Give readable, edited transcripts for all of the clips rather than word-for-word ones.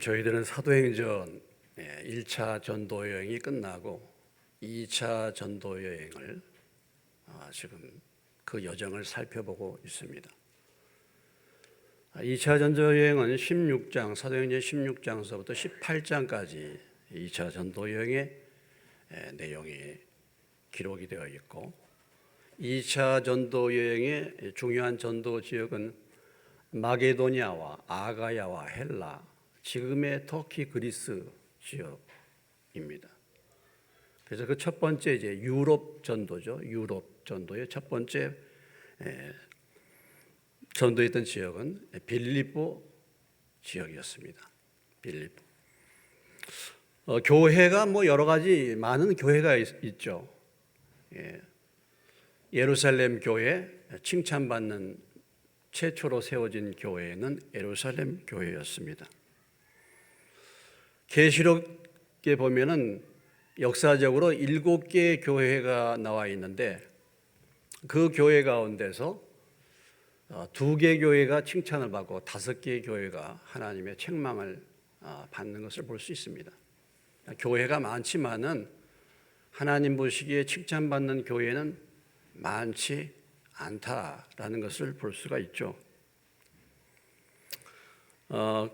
저희들은 사도행전 1차 전도 여행이 끝나고 2차 전도 여행을 지금 그 여정을 살펴보고 있습니다. 2차 전도 여행은 16장, 사도행전 16장서부터 18장까지 2차 전도 여행의 내용이 기록이 되어 있고, 2차 전도 여행의 중요한 전도 지역은 마게도니아와 아가야와 헬라, 지금의 터키 그리스 지역입니다. 그래서 그 첫 번째 이제 유럽 전도죠. 유럽 전도의 첫 번째 전도했던 지역은 빌립보 지역이었습니다. 빌립보. 교회가 뭐 여러 가지 많은 교회가 있죠. 예루살렘 교회, 칭찬받는 최초로 세워진 교회는 예루살렘 교회였습니다. 계시록에 보면은 역사적으로 7개의 교회가 나와 있는데, 그 교회 가운데서 2개 교회가 칭찬을 받고 5개의 교회가 하나님의 책망을 받는 것을 볼 수 있습니다. 교회가 많지만은 하나님 보시기에 칭찬받는 교회는 많지 않다라는 것을 볼 수가 있죠.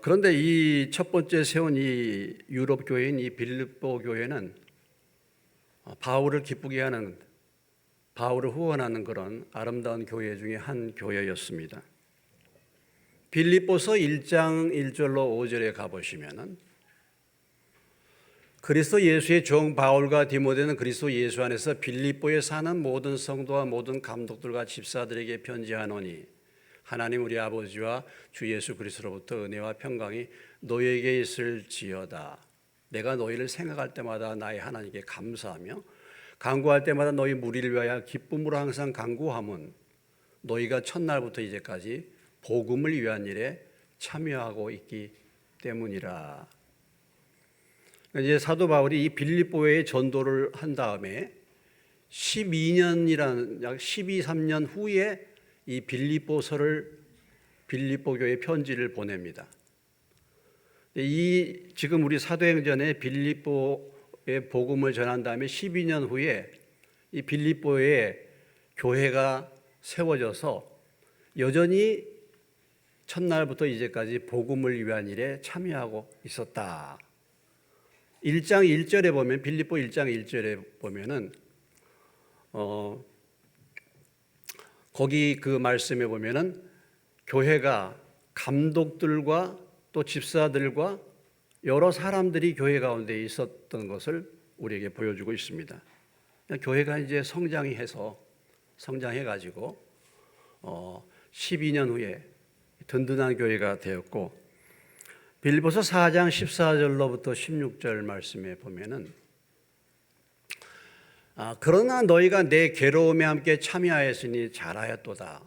그런데 이 첫 번째 세운 이 유럽 교회인 이 빌립보 교회는 바울을 기쁘게 하는, 바울을 후원하는 그런 아름다운 교회 중에 한 교회였습니다. 빌립보서 1장 1절로 5절에 가보시면은, 그리스도 예수의 종 바울과 디모데는 그리스도 예수 안에서 빌립보에 사는 모든 성도와 모든 감독들과 집사들에게 편지하노니, 하나님 우리 아버지와 주 예수 그리스도로부터 은혜와 평강이 너희에게 있을지어다. 내가 너희를 생각할 때마다 나의 하나님께 감사하며 간구할 때마다 너희 무리를 위하여 기쁨으로 항상 간구함은 너희가 첫날부터 이제까지 복음을 위한 일에 참여하고 있기 때문이라. 이제 사도 바울이 이 빌립보에 전도를 한 다음에 12년이라는 약 13년 후에 이 빌립보서를, 빌립보 교회 편지를 보냅니다. 이 지금 우리 사도행전에 빌립보의 복음을 전한 다음에 12년 후에 이 빌립보에 교회가 세워져서 여전히 첫날부터 이제까지 복음을 위한 일에 참여하고 있었다. 1장 1절에 보면, 빌립보 1장 1절에 보면은 거기 그 말씀에 보면은 교회가 감독들과 또 집사들과 여러 사람들이 교회 가운데 있었던 것을 우리에게 보여주고 있습니다. 교회가 이제 성장해 가지고 12년 후에 든든한 교회가 되었고, 빌립보서 4장 14절로부터 16절 말씀에 보면은, 그러나 너희가 내 괴로움에 함께 참여하였으니 잘하였도다.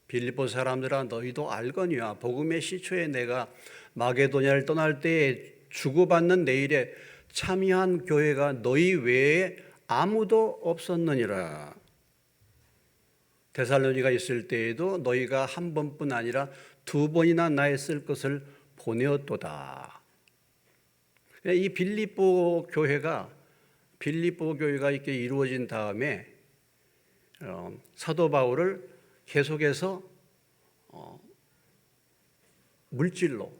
빌립보 사람들아 너희도 알거니와 복음의 시초에 내가 마게도냐를 떠날 때에 주고받는 내 일에 참여한 교회가 너희 외에 아무도 없었느니라. 데살로니가 있을 때에도 너희가 한 번뿐 아니라 2번이나 나의 쓸 것을 보내었도다. 이 빌립보 교회가 이렇게 이루어진 다음에 사도 바울을 계속해서 물질로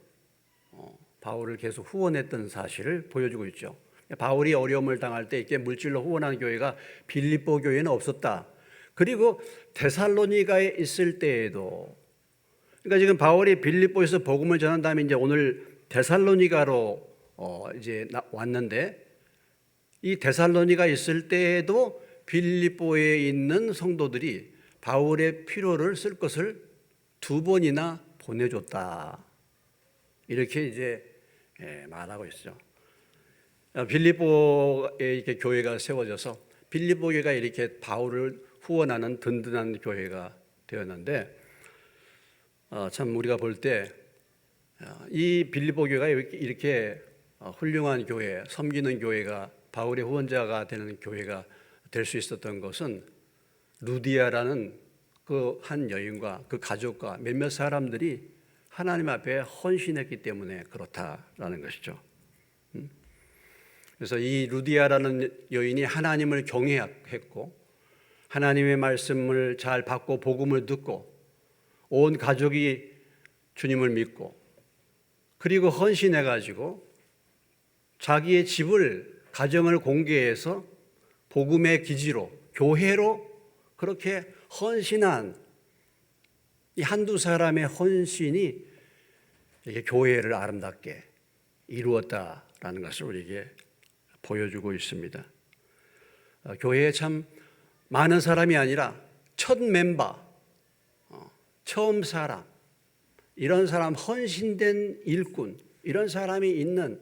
바울을 계속 후원했던 사실을 보여주고 있죠. 바울이 어려움을 당할 때 이렇게 물질로 후원하는 교회가 빌립보 교회는 없었다. 그리고 데살로니가에 있을 때에도, 그러니까 지금 바울이 빌립보에서 복음을 전한 다음에 이제 오늘 데살로니가로 이제 왔는데, 이 데살로니가 있을 때에도 빌립보에 있는 성도들이 바울의 필요를 쓸 것을 2번이나 보내줬다. 이렇게 이제 말하고 있죠. 빌립보에 이렇게 교회가 세워져서 빌립보 교회가 이렇게 바울을 후원하는 든든한 교회가 되었는데, 참 우리가 볼 때 이 빌립보 교회가 이렇게 훌륭한 교회, 섬기는 교회가, 바울의 후원자가 되는 교회가 될 수 있었던 것은 루디아라는 그 한 여인과 그 가족과 몇몇 사람들이 하나님 앞에 헌신했기 때문에 그렇다라는 것이죠. 그래서 이 루디아라는 여인이 하나님을 경외했고 하나님의 말씀을 잘 받고 복음을 듣고 온 가족이 주님을 믿고 그리고 헌신해가지고 자기의 집을 가정을 공개해서 복음의 기지로 교회로 그렇게 헌신한 이 한두 사람의 헌신이 이렇게 교회를 아름답게 이루었다라는 것을 우리에게 보여주고 있습니다. 교회에 참 많은 사람이 아니라 첫 멤버, 처음 사람, 이런 사람 헌신된 일꾼, 이런 사람이 있는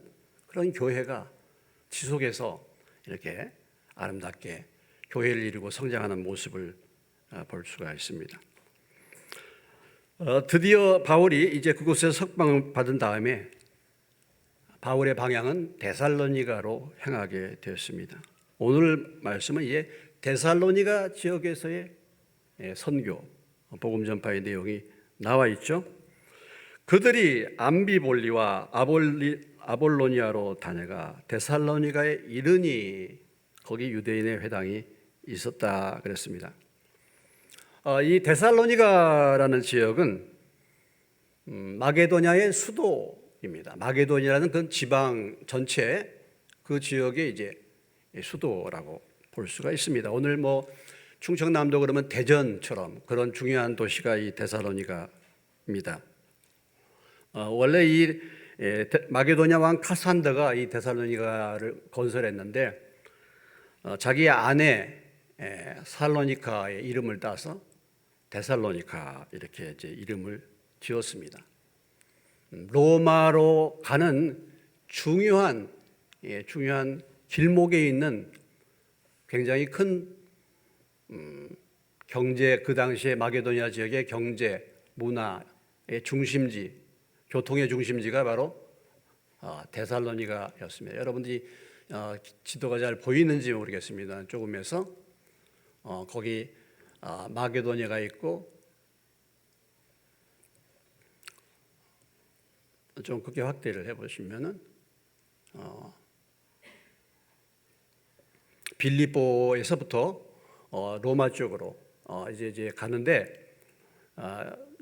그런 교회가 지속해서 이렇게 아름답게 교회를 이루고 성장하는 모습을 볼 수가 있습니다. 드디어 바울이 이제 그곳에서 석방을 받은 다음에 바울의 방향은 데살로니가로 향하게 되었습니다. 오늘 말씀은 이제 데살로니가 지역에서의 선교, 복음 전파의 내용이 나와 있죠. 그들이 암비볼리와 아볼로니아로 다녀가 데살로니가에 이르니 거기 유대인의 회당이 있었다 그랬습니다. 이 데살로니가라는 지역은 마게도냐의 수도입니다. 마게도냐라는 그 지방 전체 그 지역의 이제 수도라고 볼 수가 있습니다. 오늘 뭐 충청남도 그러면 대전처럼 그런 중요한 도시가 이 데살로니가입니다. 원래 이 마게도냐 왕 카산더가 이 데살로니가를 건설했는데 자기 아내 살로니카의 이름을 따서 데살로니카 이렇게 이제 이름을 지었습니다. 로마로 가는 중요한 길목에 있는 굉장히 큰 경제, 그 당시에 마게도냐 지역의 경제, 문화의 중심지, 교통의 중심지가 바로 데살로니가였습니다. 여러분들이 지도가 잘 보이는지 모르겠습니다. 조금에서 거기 마게도냐가 있고 좀 크게 확대를 해보시면은 빌립보에서부터 로마 쪽으로 이제 가는데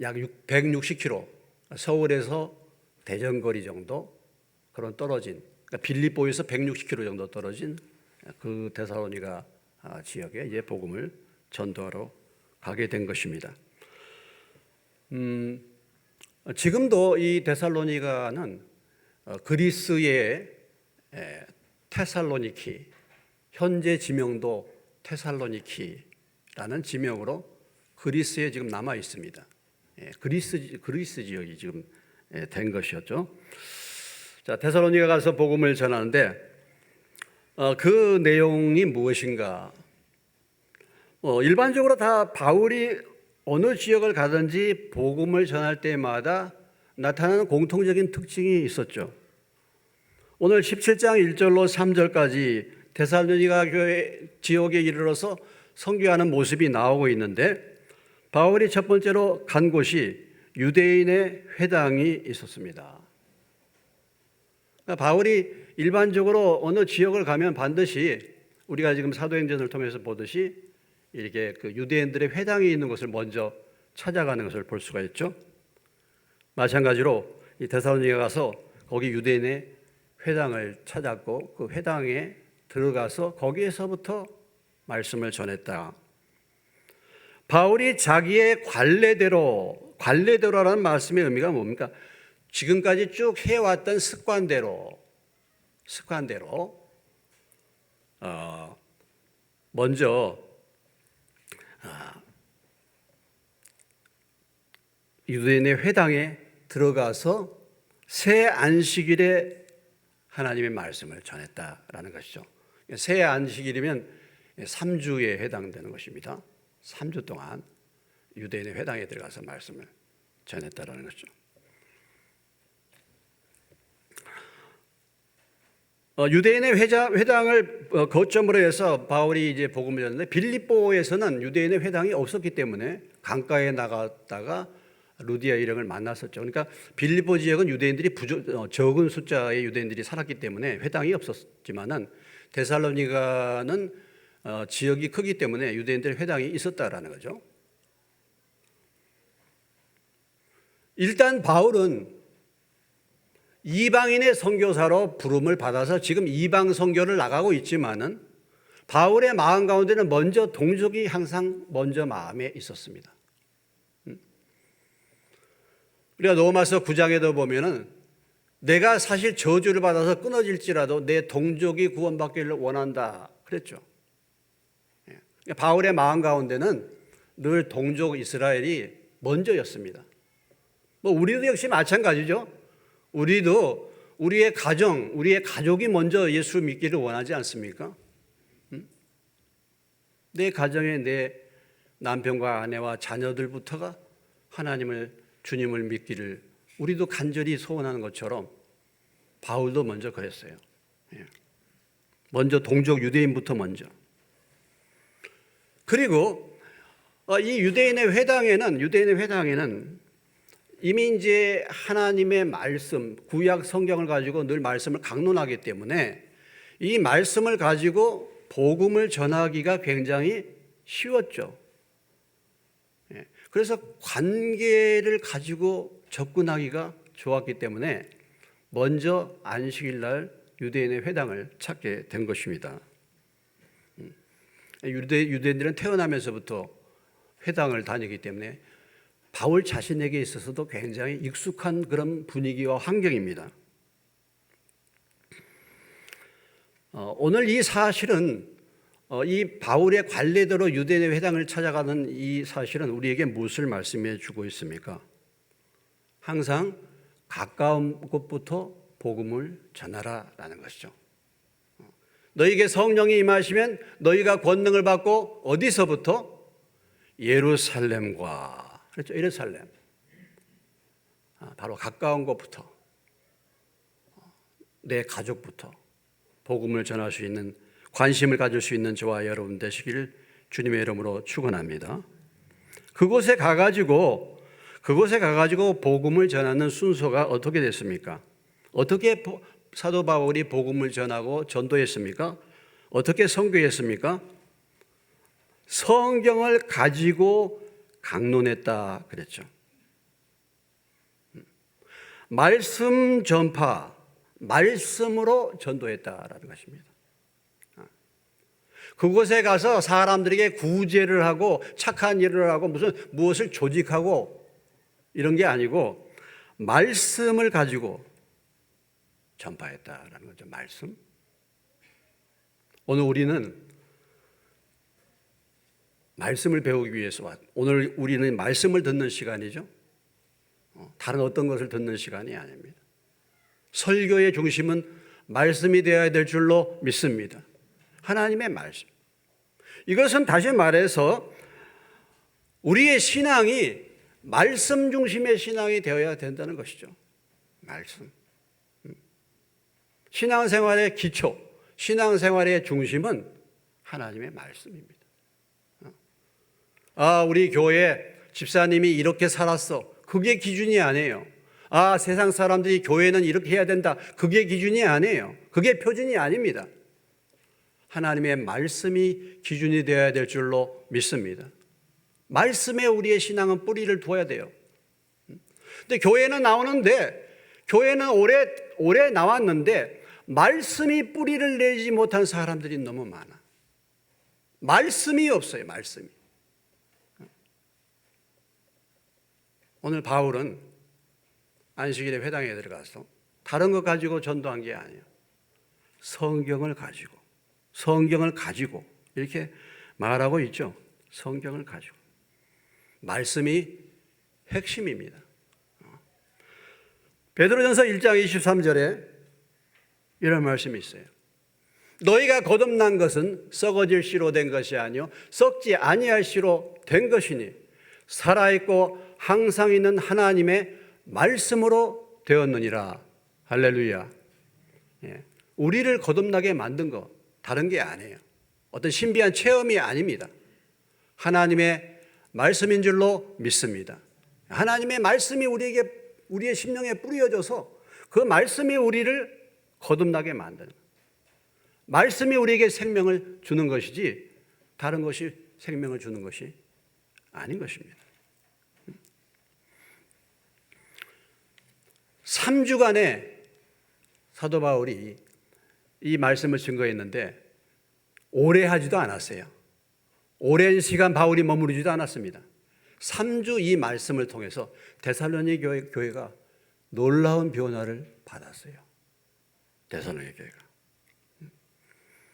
약 160km, 서울에서 대전거리 정도 그런 떨어진, 그러니까 빌립보에서 160km 정도 떨어진 그 데살로니가 지역에 이제 복음을 전도하러 가게 된 것입니다. 지금도 이 데살로니가는 그리스의 테살로니키, 현재 지명도 테살로니키라는 지명으로 그리스에 지금 남아 있습니다. 그리스 지역이 지금 된 것이었죠. 자, 데살로니가 가서 복음을 전하는데 그 내용이 무엇인가? 일반적으로 다 바울이 어느 지역을 가든지 복음을 전할 때마다 나타나는 공통적인 특징이 있었죠. 오늘 17장 1절로 3절까지 데살로니가 교회 지역에 이르러서 선교하는 모습이 나오고 있는데 바울이 첫 번째로 간 곳이 유대인의 회당이 있었습니다. 그러니까 바울이 일반적으로 어느 지역을 가면 반드시 우리가 지금 사도행전을 통해서 보듯이 이렇게 그 유대인들의 회당이 있는 곳을 먼저 찾아가는 것을 볼 수가 있죠. 마찬가지로 이 데살로니가 가서 거기 유대인의 회당을 찾았고 그 회당에 들어가서 거기에서부터 말씀을 전했다. 바울이 자기의 관례대로라는 말씀의 의미가 뭡니까? 지금까지 쭉 해왔던 습관대로 먼저 유대인의 회당에 들어가서 새 안식일에 하나님의 말씀을 전했다라는 것이죠. 새 안식일이면 3주에 해당되는 것입니다. 3주 동안 유대인의 회당에 들어가서 말씀을 전했다라는 것이죠. 유대인의 회당을 거점으로 해서 바울이 이제 복음을 전했는데 빌립보에서는 유대인의 회당이 없었기 때문에 강가에 나갔다가 루디아 일행을 만났었죠. 그러니까 빌립보 지역은 유대인들이 적은 숫자의 유대인들이 살았기 때문에 회당이 없었지만은 데살로니가는 지역이 크기 때문에 유대인들의 회당이 있었다라는 거죠. 일단 바울은 이방인의 선교사로 부름을 받아서 지금 이방 선교를 나가고 있지만은 바울의 마음 가운데는 먼저 동족이 항상 먼저 마음에 있었습니다. 우리가 로마서 9장에도 보면은 내가 사실 저주를 받아서 끊어질지라도 내 동족이 구원받기를 원한다 그랬죠. 바울의 마음 가운데는 늘 동족 이스라엘이 먼저였습니다. 우리도 역시 마찬가지죠. 우리도 우리의 가정, 우리의 가족이 먼저 예수 믿기를 원하지 않습니까? 내 가정에 내 남편과 아내와 자녀들부터가 주님을 믿기를 우리도 간절히 소원하는 것처럼 바울도 먼저 그랬어요. 먼저 동족 유대인부터 먼저. 그리고 이 유대인의 회당에는 이미 이제 하나님의 말씀, 구약 성경을 가지고 늘 말씀을 강론하기 때문에 이 말씀을 가지고 복음을 전하기가 굉장히 쉬웠죠. 그래서 관계를 가지고 접근하기가 좋았기 때문에 먼저 안식일 날 유대인의 회당을 찾게 된 것입니다. 유대인들은 태어나면서부터 회당을 다니기 때문에 바울 자신에게 있어서도 굉장히 익숙한 그런 분위기와 환경입니다. 오늘 이 사실은 이 바울의 관례대로 유대인의 회당을 찾아가는 이 사실은 우리에게 무엇을 말씀해 주고 있습니까? 항상 가까운 곳부터 복음을 전하라라는 것이죠. 너희에게 성령이 임하시면 너희가 권능을 받고 어디서부터? 예루살렘과 그렇죠. 예루살렘. 바로 가까운 곳부터 내 가족부터 복음을 전할 수 있는 관심을 가질 수 있는 저와 여러분 되시기를 주님의 이름으로 축원합니다. 그곳에 가가지고 복음을 전하는 순서가 어떻게 됐습니까? 어떻게 사도 바울이 복음을 전하고 전도했습니까? 어떻게 선교했습니까? 성경을 가지고 강론했다 그랬죠. 말씀 전파, 말씀으로 전도했다라는 것입니다. 그곳에 가서 사람들에게 구제를 하고 착한 일을 하고 무엇을 조직하고 이런 게 아니고 말씀을 가지고 전파했다라는 거죠. 말씀. 오늘 우리는 말씀을 배우기 위해서 오늘 우리는 말씀을 듣는 시간이죠. 다른 어떤 것을 듣는 시간이 아닙니다. 설교의 중심은 말씀이 되어야 될 줄로 믿습니다. 하나님의 말씀. 이것은 다시 말해서 우리의 신앙이 말씀 중심의 신앙이 되어야 된다는 것이죠. 말씀. 신앙생활의 기초, 신앙생활의 중심은 하나님의 말씀입니다. 우리 교회 집사님이 이렇게 살았어. 그게 기준이 아니에요. 세상 사람들이 교회는 이렇게 해야 된다. 그게 기준이 아니에요. 그게 표준이 아닙니다. 하나님의 말씀이 기준이 되어야 될 줄로 믿습니다. 말씀에 우리의 신앙은 뿌리를 두어야 돼요. 근데 교회는 오래 나왔는데 말씀이 뿌리를 내지 못한 사람들이 너무 많아. 말씀이 없어요. 말씀이. 오늘 바울은 안식일에 회당에 들어가서 다른 것 가지고 전도한 게 아니에요. 성경을 가지고 이렇게 말하고 있죠. 성경을 가지고. 말씀이 핵심입니다. 베드로전서 1장 23절에 이런 말씀이 있어요. 너희가 거듭난 것은 썩어질 씨로 된 것이 아니요 썩지 아니할 씨로 된 것이니 살아있고 항상 있는 하나님의 말씀으로 되었느니라. 할렐루야. 우리를 거듭나게 만든 거 다른 게 아니에요. 어떤 신비한 체험이 아닙니다. 하나님의 말씀인 줄로 믿습니다. 하나님의 말씀이 우리의 심령에 뿌려져서 그 말씀이 우리를 거듭나게 만드는 거예요. 말씀이 우리에게 생명을 주는 것이지 다른 것이 생명을 주는 것이 아닌 것입니다. 3주간의 사도 바울이 이 말씀을 증거했는데 오래 하지도 않았어요. 오랜 시간 바울이 머무르지도 않았습니다. 3주 이 말씀을 통해서 데살로니 교회가 놀라운 변화를 받았어요. 데살로니 교회가.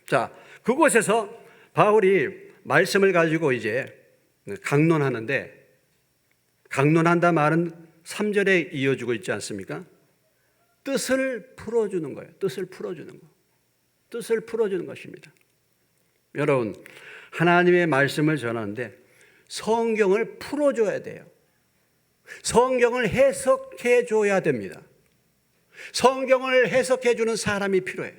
자, 그곳에서 바울이 말씀을 가지고 이제 강론하는데, 강론한다 말은 3절에 이어주고 있지 않습니까? 뜻을 풀어주는 거예요. 뜻을 풀어주는 거. 뜻을 풀어주는 것입니다. 여러분, 하나님의 말씀을 전하는데 성경을 풀어줘야 돼요. 성경을 해석해 줘야 됩니다. 성경을 해석해 주는 사람이 필요해요.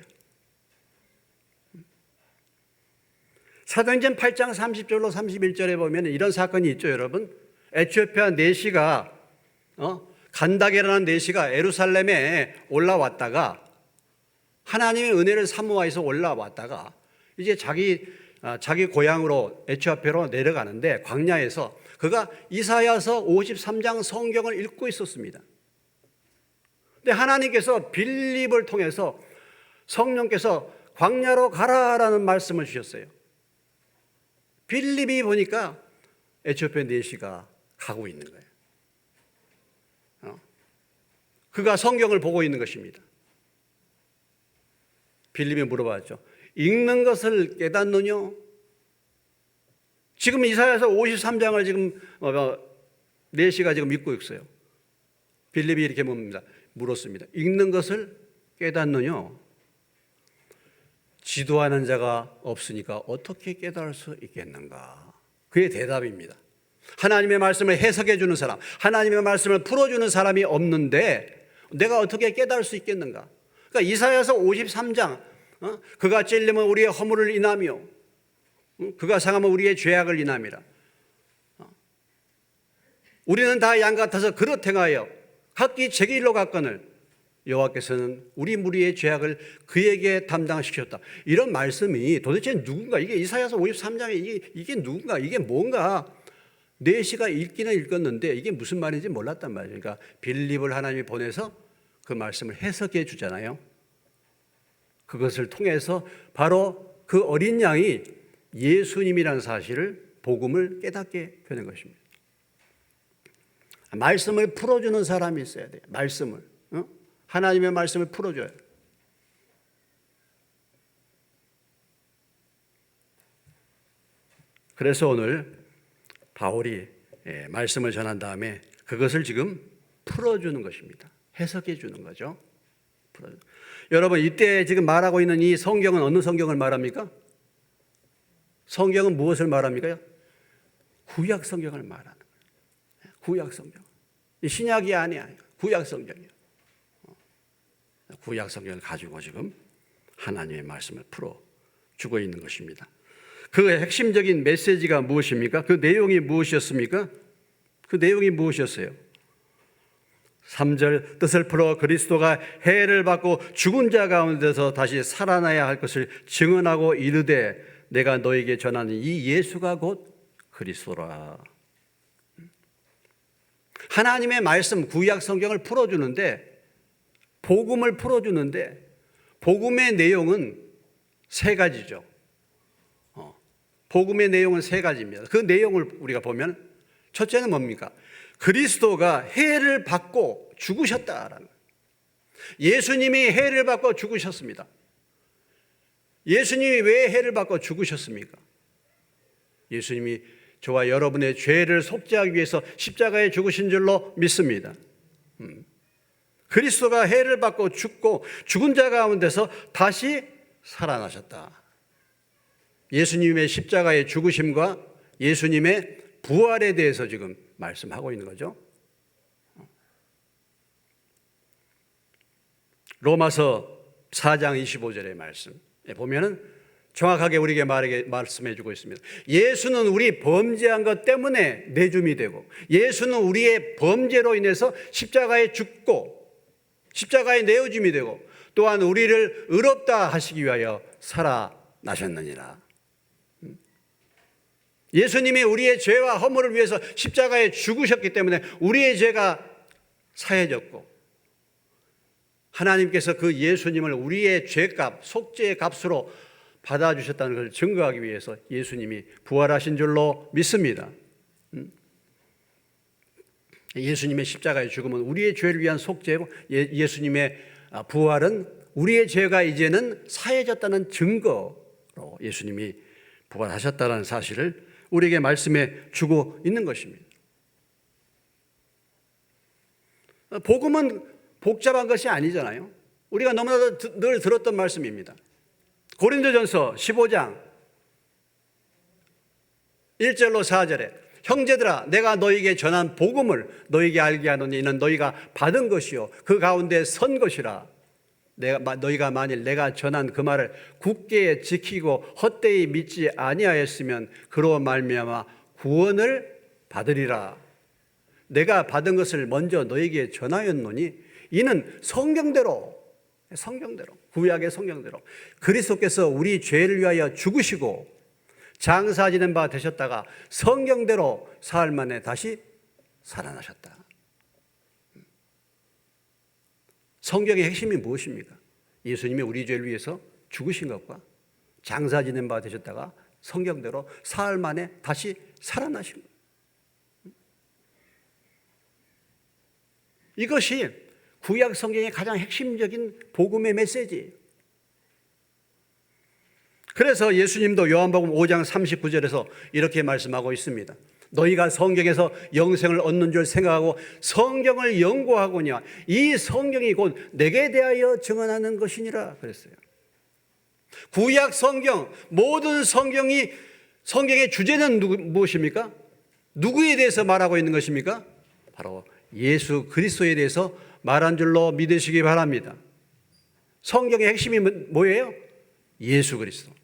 사도행전 8장 30절로 31절에 보면 이런 사건이 있죠, 여러분. 에티오피아 내시가 간다게라는 내시가 예루살렘에 올라왔다가 하나님의 은혜를 사모해서 올라왔다가 이제 자기 고향으로 에티오피아로 내려가는데 광야에서 그가 이사야서 53장 성경을 읽고 있었습니다. 근데 하나님께서 빌립을 통해서 성령께서 광야로 가라라는 말씀을 주셨어요. 빌립이 보니까 에티오피아 내시가 가고 있는 거예요. 그가 성경을 보고 있는 것입니다. 빌립이 물어봤죠. 읽는 것을 깨닫느냐? 지금 이사야서 53장을 지금 내시가 지금 읽고 있어요. 빌립이 이렇게 물었습니다. 읽는 것을 깨닫느냐? 지도하는 자가 없으니까 어떻게 깨달을 수 있겠는가? 그의 대답입니다. 하나님의 말씀을 해석해 주는 사람, 하나님의 말씀을 풀어주는 사람이 없는데 내가 어떻게 깨달을 수 있겠는가? 그러니까 이사야서 53장, 그가 찔리면 우리의 허물을 인하며 그가 상하면 우리의 죄악을 인함이라. 우리는 다 양 같아서 그릇 행하여 각기 자기 일로 갔거늘 여호와께서는 우리 무리의 죄악을 그에게 담당시켰다. 이런 말씀이 도대체 누군가? 이게 이사야서 53장에 이게 누군가? 이게 뭔가? 내시가 읽기는 읽었는데 이게 무슨 말인지 몰랐단 말이에요. 그러니까 빌립을 하나님이 보내서 그 말씀을 해석해 주잖아요. 그것을 통해서 바로 그 어린 양이 예수님이라는 사실을, 복음을 깨닫게 되는 것입니다. 말씀을 풀어주는 사람이 있어야 돼요. 말씀을. 하나님의 말씀을 풀어줘요. 그래서 오늘 바울이 말씀을 전한 다음에 그것을 지금 풀어주는 것입니다. 해석해 주는 거죠. 여러분, 이때 지금 말하고 있는 이 성경은 어느 성경을 말합니까? 성경은 무엇을 말합니까? 구약 성경을 말하는 거예요. 구약 성경. 이 신약이 아니야. 구약 성경이에요. 구약 성경을 가지고 지금 하나님의 말씀을 풀어주고 있는 것입니다. 그 핵심적인 메시지가 무엇입니까? 그 내용이 무엇이었습니까? 그 내용이 무엇이었어요? 3절, 뜻을 풀어 그리스도가 해를 받고 죽은 자 가운데서 다시 살아나야 할 것을 증언하고 이르되 내가 너에게 전하는 이 예수가 곧 그리스도라. 하나님의 말씀, 구약 성경을 풀어주는데, 복음을 풀어주는데, 복음의 내용은 세 가지죠. 복음의 내용은 세 가지입니다. 그 내용을 우리가 보면 첫째는 뭡니까? 그리스도가 해를 받고 죽으셨다라는 거예요. 예수님이 해를 받고 죽으셨습니다. 예수님이 왜 해를 받고 죽으셨습니까? 예수님이 저와 여러분의 죄를 속죄하기 위해서 십자가에 죽으신 줄로 믿습니다. 그리스도가 해를 받고 죽고 죽은 자 가운데서 다시 살아나셨다. 예수님의 십자가의 죽으심과 예수님의 부활에 대해서 지금 말씀하고 있는 거죠. 로마서 4장 25절의 말씀 보면은 정확하게 우리에게 말씀해 주고 있습니다. 예수는 우리 범죄한 것 때문에 내줌이 되고, 예수는 우리의 범죄로 인해서 십자가에 죽고 십자가에 내어줌이 되고, 또한 우리를 의롭다 하시기 위하여 살아나셨느니라. 예수님이 우리의 죄와 허물을 위해서 십자가에 죽으셨기 때문에 우리의 죄가 사해졌고, 하나님께서 그 예수님을 우리의 죄값, 속죄의 값으로 받아주셨다는 것을 증거하기 위해서 예수님이 부활하신 줄로 믿습니다. 예수님의 십자가의 죽음은 우리의 죄를 위한 속죄고, 예수님의 부활은 우리의 죄가 이제는 사해졌다는 증거로 예수님이 부활하셨다는 사실을 우리에게 말씀해 주고 있는 것입니다. 복음은 복잡한 것이 아니잖아요. 우리가 너무나도 늘 들었던 말씀입니다. 고린도전서 15장 1절로 4절에 형제들아 내가 너희에게 전한 복음을 너희에게 알게 하노니 이는 너희가 받은 것이요 그 가운데 선 것이라. 너희가 만일 내가 전한 그 말을 굳게 지키고 헛되이 믿지 아니하였으면 그로 말미암아 구원을 받으리라. 내가 받은 것을 먼저 너희에게 전하였노니 이는 성경대로 구약의 성경대로 그리스도께서 우리 죄를 위하여 죽으시고 장사 지낸 바 되셨다가 성경대로 사흘 만에 다시 살아나셨다. 성경의 핵심이 무엇입니까? 예수님이 우리 죄를 위해서 죽으신 것과 장사 지낸 바 되셨다가 성경대로 사흘 만에 다시 살아나신 것. 이것이 구약 성경의 가장 핵심적인 복음의 메시지예요. 그래서 예수님도 요한복음 5장 39절에서 이렇게 말씀하고 있습니다. 너희가 성경에서 영생을 얻는 줄 생각하고 성경을 연구하거니와 이 성경이 곧 내게 대하여 증언하는 것이니라 그랬어요. 구약 성경, 모든 성경의 주제는 무엇입니까? 누구에 대해서 말하고 있는 것입니까? 바로 예수 그리스도에 대해서 말한 줄로 믿으시기 바랍니다. 성경의 핵심이 뭐예요? 예수 그리스도.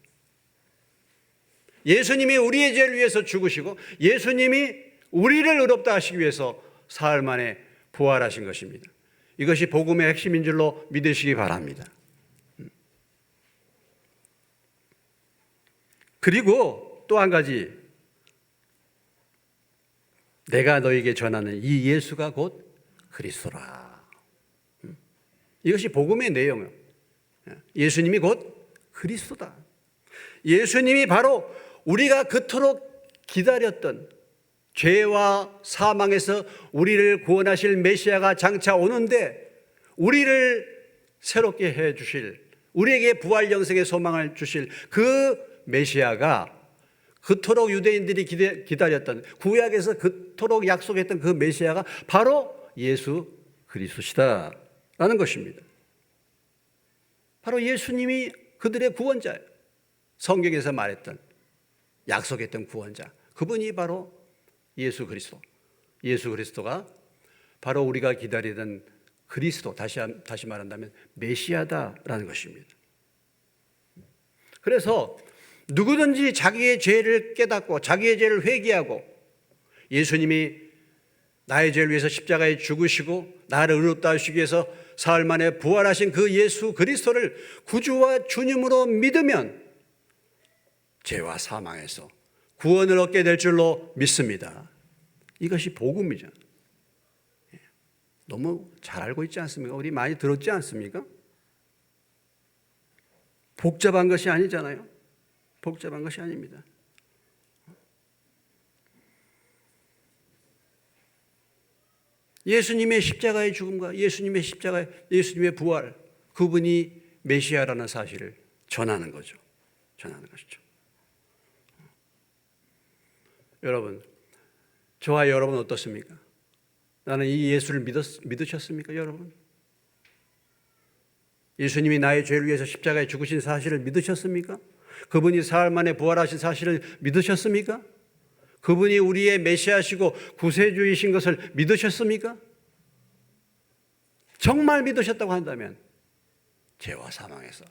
예수님이 우리의 죄를 위해서 죽으시고 예수님이 우리를 의롭다 하시기 위해서 사흘 만에 부활하신 것입니다. 이것이 복음의 핵심인 줄로 믿으시기 바랍니다. 그리고 또 한 가지, 내가 너에게 전하는 이 예수가 곧 그리스도라. 이것이 복음의 내용이에요. 예수님이 곧 그리스도다. 예수님이 바로 우리가 그토록 기다렸던 죄와 사망에서 우리를 구원하실 메시아가 장차 오는데 우리를 새롭게 해 주실, 우리에게 부활 영생의 소망을 주실 그 메시아가 그토록 유대인들이 기다렸던, 구약에서 그토록 약속했던 그 메시아가 바로 예수 그리스도시다라는 것입니다. 바로 예수님이 그들의 구원자예요. 성경에서 말했던, 약속했던 구원자, 그분이 바로 예수 그리스도. 예수 그리스도가 바로 우리가 기다리던 그리스도, 다시 말한다면 메시아다라는 것입니다. 그래서 누구든지 자기의 죄를 깨닫고 자기의 죄를 회개하고 예수님이 나의 죄를 위해서 십자가에 죽으시고 나를 의롭다 하시기 위해서 사흘 만에 부활하신 그 예수 그리스도를 구주와 주님으로 믿으면 죄와 사망에서 구원을 얻게 될 줄로 믿습니다. 이것이 복음이죠. 너무 잘 알고 있지 않습니까? 우리 많이 들었지 않습니까? 복잡한 것이 아니잖아요. 복잡한 것이 아닙니다. 예수님의 십자가의 죽음과 예수님의 부활, 그분이 메시아라는 사실을 전하는 거죠. 전하는 것이죠. 여러분, 저와 여러분 어떻습니까? 나는 이 예수를 믿으셨습니까, 여러분? 예수님이 나의 죄를 위해서 십자가에 죽으신 사실을 믿으셨습니까? 그분이 사흘 만에 부활하신 사실을 믿으셨습니까? 그분이 우리의 메시아시고 구세주이신 것을 믿으셨습니까? 정말 믿으셨다고 한다면 죄와 사망에서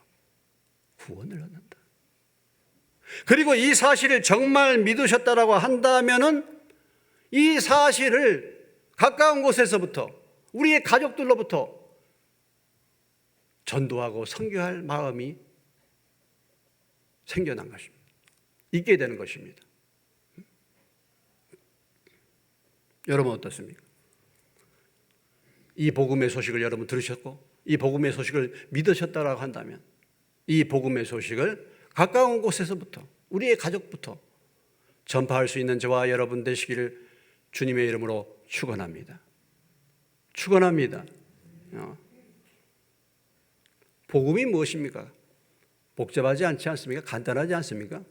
구원을 얻는다. 그리고 이 사실을 정말 믿으셨다라고 한다면은 이 사실을 가까운 곳에서부터 우리의 가족들로부터 전도하고 선교할 마음이 생겨난 것입니다. 있게 되는 것입니다. 여러분 어떻습니까? 이 복음의 소식을 여러분 들으셨고 이 복음의 소식을 믿으셨다라고 한다면 이 복음의 소식을 가까운 곳에서부터 우리의 가족부터 전파할 수 있는 저와 여러분 되시기를 주님의 이름으로 축원합니다. 축원합니다. 복음이 무엇입니까? 복잡하지 않지 않습니까? 간단하지 않습니까?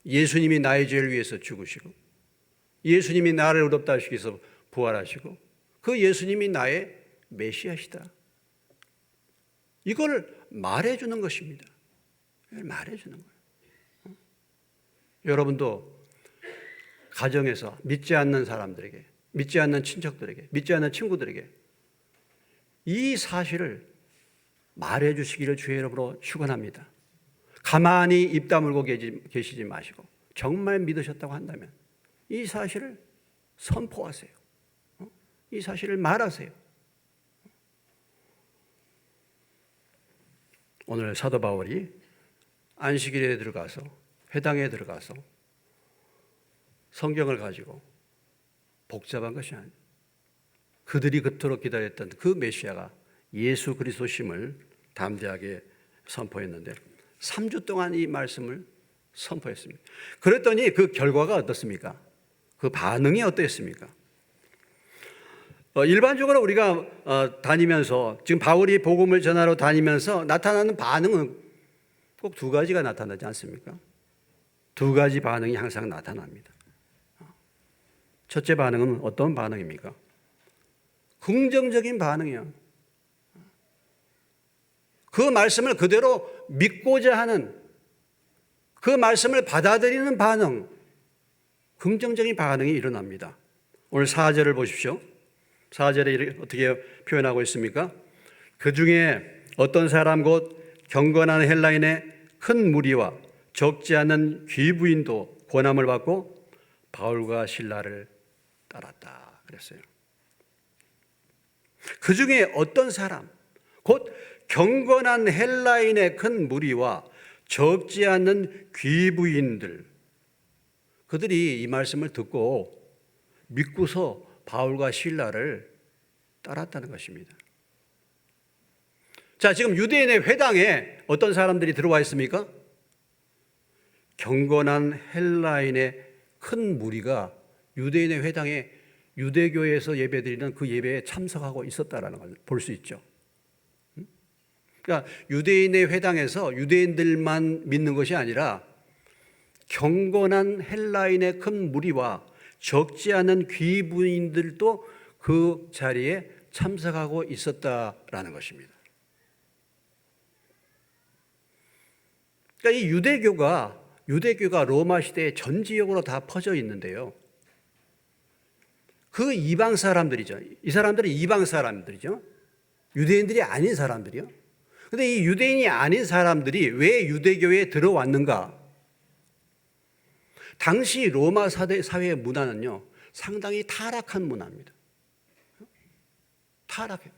예수님이 나의 죄를 위해서 죽으시고 예수님이 나를 의롭다 하시기 위해서 부활하시고 그 예수님이 나의 메시아시다. 이걸 말해주는 것입니다. 말해주는 거예요. 여러분도 가정에서 믿지 않는 사람들에게, 믿지 않는 친척들에게, 믿지 않는 친구들에게 이 사실을 말해주시기를 주의 이름으로 축원합니다. 가만히 입 다물고 계시지 마시고 정말 믿으셨다고 한다면 이 사실을 선포하세요. 이 사실을 말하세요. 오늘 사도 바울이 안식일에 들어가서 회당에 들어가서 성경을 가지고 복잡한 것이 아니에요. 그들이 그토록 기다렸던 그 메시아가 예수 그리스도심을 담대하게 선포했는데 3주 동안 이 말씀을 선포했습니다. 그랬더니 그 결과가 어떻습니까? 그 반응이 어땠습니까? 일반적으로 우리가 다니면서 지금 바울이 복음을 전하러 다니면서 나타나는 반응은 꼭 두 가지가 나타나지 않습니까? 두 가지 반응이 항상 나타납니다. 첫째 반응은 어떤 반응입니까? 긍정적인 반응이요. 그 말씀을 그대로 믿고자 하는 그 말씀을 받아들이는 반응, 긍정적인 반응이 일어납니다. 오늘 4절을 보십시오. 4절에 어떻게 표현하고 있습니까? 그 중에 어떤 사람 곧 경건한 헬라인의 큰 무리와 적지 않은 귀부인도 권함을 받고 바울과 실라를 따랐다 그랬어요. 그 중에 어떤 사람 곧 경건한 헬라인의 큰 무리와 적지 않는 귀부인들, 그들이 이 말씀을 듣고 믿고서 바울과 실라를 따랐다는 것입니다. 자, 지금 유대인의 회당에 어떤 사람들이 들어와 있습니까? 경건한 헬라인의 큰 무리가 유대인의 회당에 유대교에서 예배드리는 그 예배에 참석하고 있었다라는 걸 볼 수 있죠. 그러니까 유대인의 회당에서 유대인들만 믿는 것이 아니라 경건한 헬라인의 큰 무리와 적지 않은 귀부인들도 그 자리에 참석하고 있었다라는 것입니다. 그러니까 이 유대교가 로마 시대에 전 지역으로 다 퍼져 있는데요. 그 이방 사람들이죠. 이 사람들은 이방 사람들이죠. 유대인들이 아닌 사람들이요. 그런데 이 유대인이 아닌 사람들이 왜 유대교에 들어왔는가? 당시 로마 사회의 문화는요, 상당히 타락한 문화입니다. 타락해요.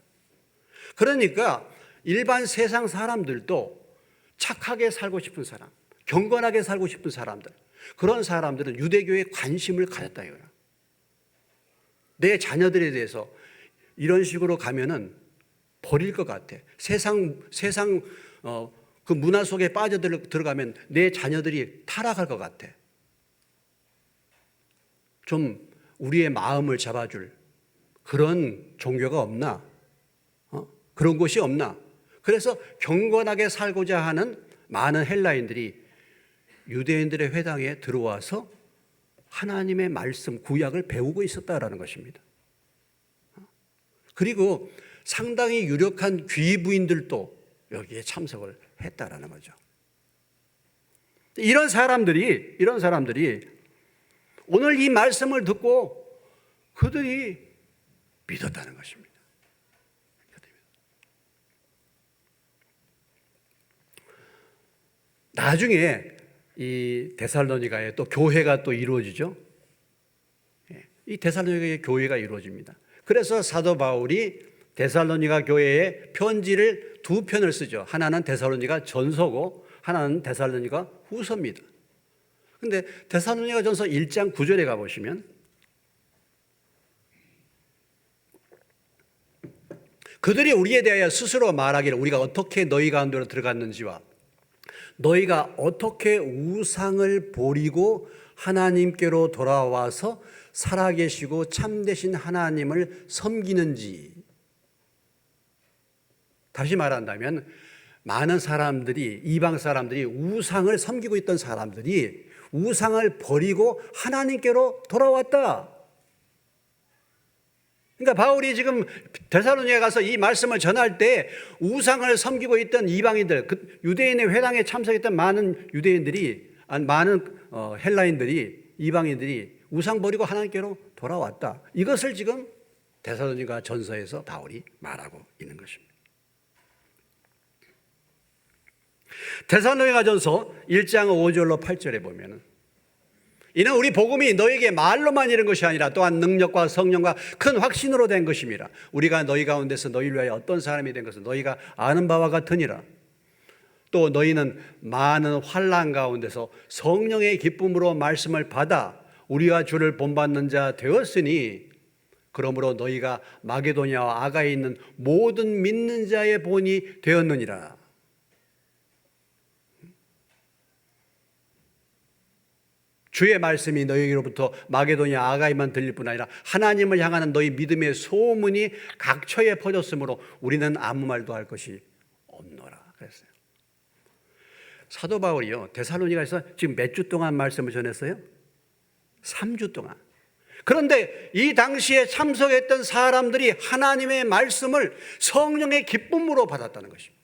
그러니까 일반 세상 사람들도 착하게 살고 싶은 사람, 경건하게 살고 싶은 사람들, 그런 사람들은 유대교에 관심을 가졌다 이거예요. 내 자녀들에 대해서 이런 식으로 가면은 버릴 것 같아. 세상 그 문화 속에 들어가면 내 자녀들이 타락할 것 같아. 좀 우리의 마음을 잡아줄 그런 종교가 없나? 그런 곳이 없나? 그래서 경건하게 살고자 하는 많은 헬라인들이 유대인들의 회당에 들어와서 하나님의 말씀, 구약을 배우고 있었다라는 것입니다. 그리고 상당히 유력한 귀부인들도 여기에 참석을 했다라는 거죠. 이런 사람들이 오늘 이 말씀을 듣고 그들이 믿었다는 것입니다. 나중에 이 데살로니가에 또 교회가 또 이루어지죠. 이 데살로니가의 교회가 이루어집니다. 그래서 사도 바울이 데살로니가 교회에 편지를 두 편을 쓰죠. 하나는 데살로니가 전서고 하나는 데살로니가 후서입니다. 그런데 데살로니가 전서 1장 9절에 가보시면 그들이 우리에 대하여 스스로 말하기를 우리가 어떻게 너희 가운데로 들어갔는지와 너희가 어떻게 우상을 버리고 하나님께로 돌아와서 살아계시고 참되신 하나님을 섬기는지. 다시 말한다면 많은 사람들이, 이방 사람들이, 우상을 섬기고 있던 사람들이 우상을 버리고 하나님께로 돌아왔다. 그러니까 바울이 지금 데살로니가에 가서 이 말씀을 전할 때 우상을 섬기고 있던 이방인들, 유대인의 회당에 참석했던 많은 유대인들이, 많은 헬라인들이, 이방인들이 우상 버리고 하나님께로 돌아왔다. 이것을 지금 데살로니가 전서에서 바울이 말하고 있는 것입니다. 데살로니가 전서 1장 5절로 8절에 보면 이는 우리 복음이 너에게 말로만 이른 것이 아니라 또한 능력과 성령과 큰 확신으로 된 것임이라. 우리가 너희 가운데서 너희를 위하여 어떤 사람이 된 것을 너희가 아는 바와 같으니라. 또 너희는 많은 환난 가운데서 성령의 기쁨으로 말씀을 받아 우리와 주를 본받는 자 되었으니 그러므로 너희가 마게도냐와 아가에 있는 모든 믿는 자의 본이 되었느니라. 주의 말씀이 너희로부터 마게도냐 아가이만 들릴 뿐 아니라 하나님을 향하는 너희 믿음의 소문이 각처에 퍼졌으므로 우리는 아무 말도 할 것이 없노라 그랬어요. 사도 바울이요 데살로니가에서 지금 몇 주 동안 말씀을 전했어요? 3주 동안. 그런데 이 당시에 참석했던 사람들이 하나님의 말씀을 성령의 기쁨으로 받았다는 것입니다.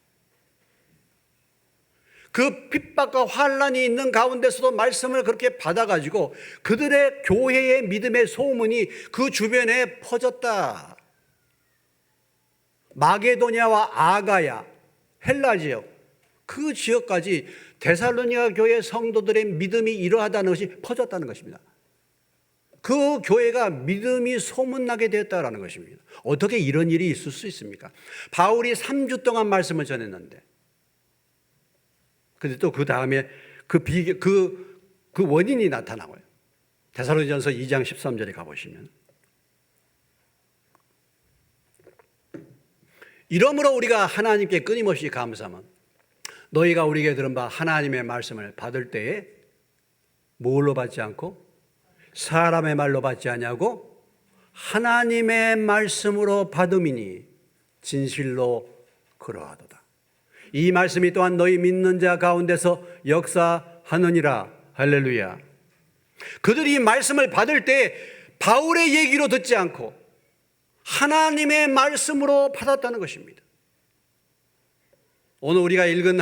그 핍박과 환난이 있는 가운데서도 말씀을 그렇게 받아가지고 그들의 교회의 믿음의 소문이 그 주변에 퍼졌다. 마게도냐와 아가야, 헬라 지역, 그 지역까지 데살로니가 교회 성도들의 믿음이 이러하다는 것이 퍼졌다는 것입니다. 그 교회가 믿음이 소문나게 되었다는 것입니다. 어떻게 이런 일이 있을 수 있습니까? 바울이 3주 동안 말씀을 전했는데 근데 또 그 다음에 그 원인이 나타나고요. 데살로니가전서 2장 13절에 가보시면 이러므로 우리가 하나님께 끊임없이 감사함은 너희가 우리에게 들은 바 하나님의 말씀을 받을 때에 뭘로 받지 않고 사람의 말로 받지 아니하고 하나님의 말씀으로 받음이니 진실로 그러하도다. 이 말씀이 또한 너희 믿는 자 가운데서 역사하느니라. 할렐루야. 그들이 이 말씀을 받을 때 바울의 얘기로 듣지 않고 하나님의 말씀으로 받았다는 것입니다. 오늘 우리가 읽은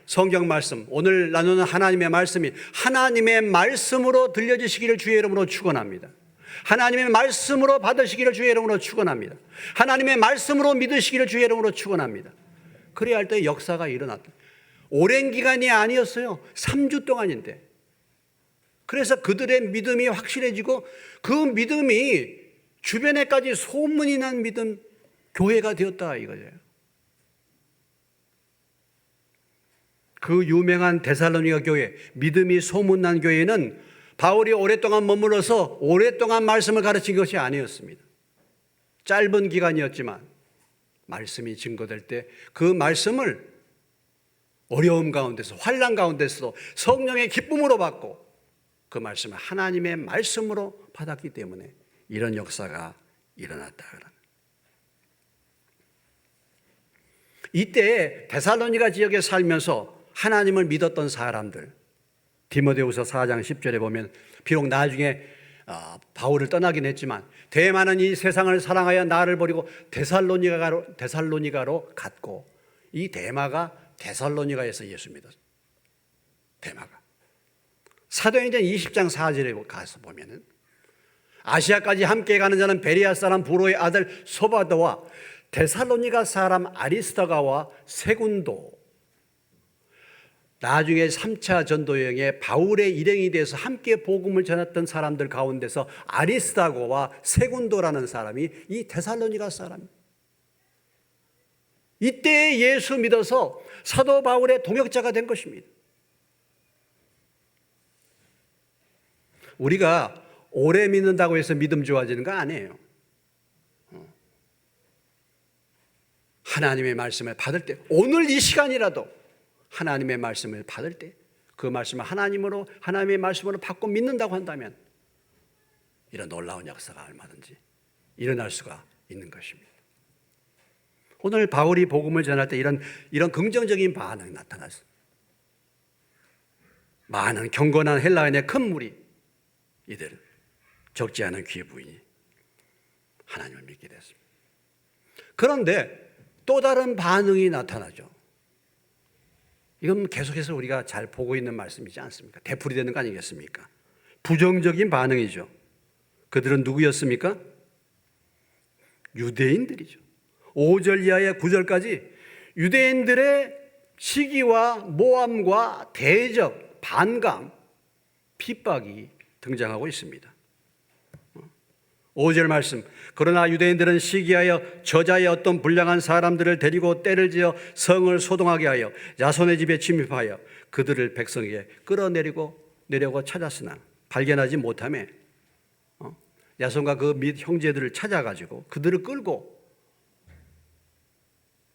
성경 말씀, 오늘 나누는 하나님의 말씀이 하나님의 말씀으로 들려지시기를 주의 이름으로 축원합니다. 하나님의 말씀으로 받으시기를 주의 이름으로 축원합니다. 하나님의 말씀으로 믿으시기를 주의 이름으로 축원합니다. 그래야 할 때 역사가 일어났다. 오랜 기간이 아니었어요. 3주 동안인데. 그래서 그들의 믿음이 확실해지고 그 믿음이 주변에까지 소문이 난 믿음, 교회가 되었다 이거예요. 그 유명한 데살로니가 교회, 믿음이 소문난 교회는 바울이 오랫동안 머물러서 오랫동안 말씀을 가르친 것이 아니었습니다. 짧은 기간이었지만 말씀이 증거될 때 그 말씀을 어려움 가운데서 환난 가운데서도 성령의 기쁨으로 받고 그 말씀을 하나님의 말씀으로 받았기 때문에 이런 역사가 일어났다. 이때 데살로니가 지역에 살면서 하나님을 믿었던 사람들, 디모데후서 4장 10절에 보면 비록 나중에 바울을 떠나긴 했지만 대만은 이 세상을 사랑하여 나를 버리고 데살로니가로 갔고 이 데마가 데살로니가에서 예수 믿었어요. 데마가. 사도행전 20장 4절에 가서 보면은 아시아까지 함께 가는 자는 베레아 사람 부로의 아들 소바도와 데살로니가 사람 아리스다가와 세군도 나중에 3차 전도 여행에 바울의 일행이 돼서 함께 복음을 전했던 사람들 가운데서 아리스다고와 세군도라는 사람이 이 데살로니가 사람입니다. 이때 예수 믿어서 사도 바울의 동역자가 된 것입니다. 우리가 오래 믿는다고 해서 믿음 좋아지는 거 아니에요. 하나님의 말씀을 받을 때, 오늘 이 시간이라도 하나님의 말씀을 받을 때 그 말씀을 하나님의 말씀으로 받고 믿는다고 한다면 이런 놀라운 역사가 얼마든지 일어날 수가 있는 것입니다. 오늘 바울이 복음을 전할 때 이런 긍정적인 반응이 나타났습니다. 많은 경건한 헬라인의 큰 무리, 이들 적지 않은 귀의 부인이 하나님을 믿게 됐습니다. 그런데 또 다른 반응이 나타나죠. 이건 계속해서 우리가 잘 보고 있는 말씀이지 않습니까? 되풀이되는 거 아니겠습니까? 부정적인 반응이죠. 그들은 누구였습니까? 유대인들이죠. 5절 이하의 9절까지 유대인들의 시기와 모함과 대적, 반감, 핍박이 등장하고 있습니다. 5절 말씀, 그러나 유대인들은 시기하여 저자의 어떤 불량한 사람들을 데리고 때를 지어 성을 소동하게 하여 야손의 집에 침입하여 그들을 백성에게 끌어내려고 찾았으나 발견하지 못하며 야손과 그 및 형제들을 찾아가지고 그들을 끌고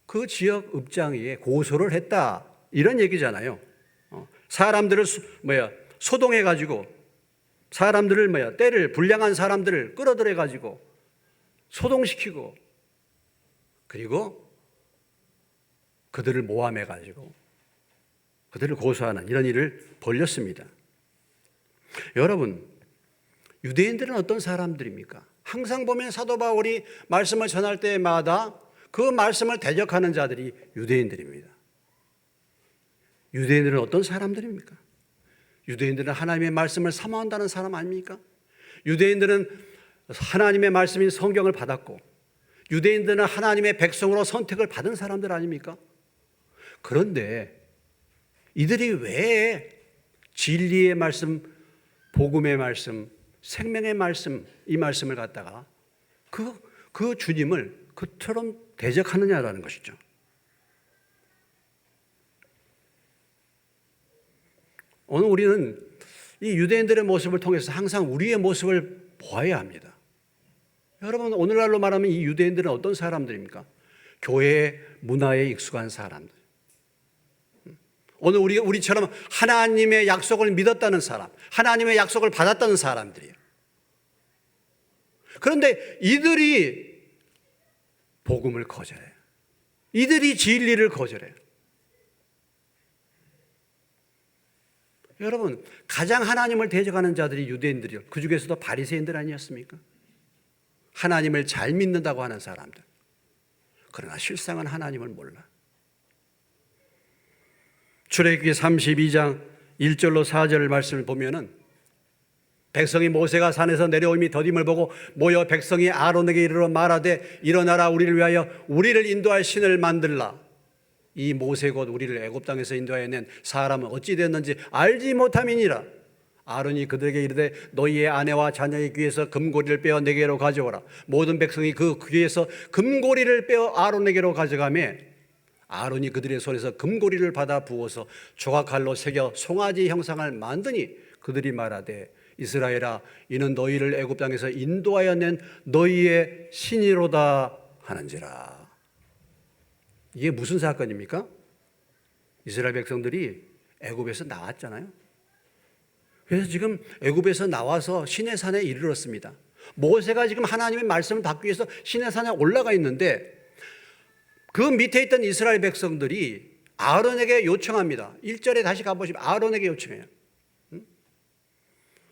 그 지역 읍장에 고소를 했다, 이런 얘기잖아요. 사람들을 소동해가지고 사람들을 때를 불량한 사람들을 끌어들여가지고 소동시키고 그리고 그들을 모함해가지고 그들을 고소하는 이런 일을 벌였습니다. 여러분, 유대인들은 어떤 사람들입니까? 항상 보면 사도 바울이 말씀을 전할 때마다 그 말씀을 대적하는 자들이 유대인들입니다. 유대인들은 어떤 사람들입니까? 유대인들은 하나님의 말씀을 사모한다는 사람 아닙니까? 유대인들은 하나님의 말씀인 성경을 받았고 유대인들은 하나님의 백성으로 선택을 받은 사람들 아닙니까? 그런데 이들이 왜 진리의 말씀, 복음의 말씀, 생명의 말씀, 이 말씀을 갖다가 그 주님을 그처럼 대적하느냐라는 것이죠. 오늘 우리는 이 유대인들의 모습을 통해서 항상 우리의 모습을 보아야 합니다. 여러분, 오늘날로 말하면 이 유대인들은 어떤 사람들입니까? 교회의 문화에 익숙한 사람들. 오늘 우리처럼 하나님의 약속을 믿었다는 사람, 하나님의 약속을 받았다는 사람들이에요. 그런데 이들이 복음을 거절해요. 이들이 진리를 거절해요. 여러분, 가장 하나님을 대적하는 자들이 유대인들이요. 그 중에서도 바리새인들 아니었습니까? 하나님을 잘 믿는다고 하는 사람들. 그러나 실상은 하나님을 몰라. 출애굽기 32장 1절로 4절 말씀을 보면은 백성이 모세가 산에서 내려오니 더딤을 보고 모여 백성이 아론에게 이르러 말하되 일어나라, 우리를 위하여 우리를 인도할 신을 만들라. 이 모세 곧 우리를 애굽 땅에서 인도하여 낸 사람은 어찌 되었는지 알지 못함이니라. 아론이 그들에게 이르되 너희의 아내와 자녀의 귀에서 금고리를 빼어 내게로 가져오라. 모든 백성이 그 귀에서 금고리를 빼어 아론에게로 가져가며 아론이 그들의 손에서 금고리를 받아 부어서 조각칼로 새겨 송아지 형상을 만드니 그들이 말하되 이스라엘아, 이는 너희를 애굽 땅에서 인도하여 낸 너희의 신이로다 하는지라. 이게 무슨 사건입니까? 이스라엘 백성들이 애굽에서 나왔잖아요. 그래서 지금 애굽에서 나와서 시내산에 이르렀습니다. 모세가 지금 하나님의 말씀을 받기 위해서 시내산에 올라가 있는데 그 밑에 있던 이스라엘 백성들이 아론에게 요청합니다. 1절에 다시 가보시면 아론에게 요청해요.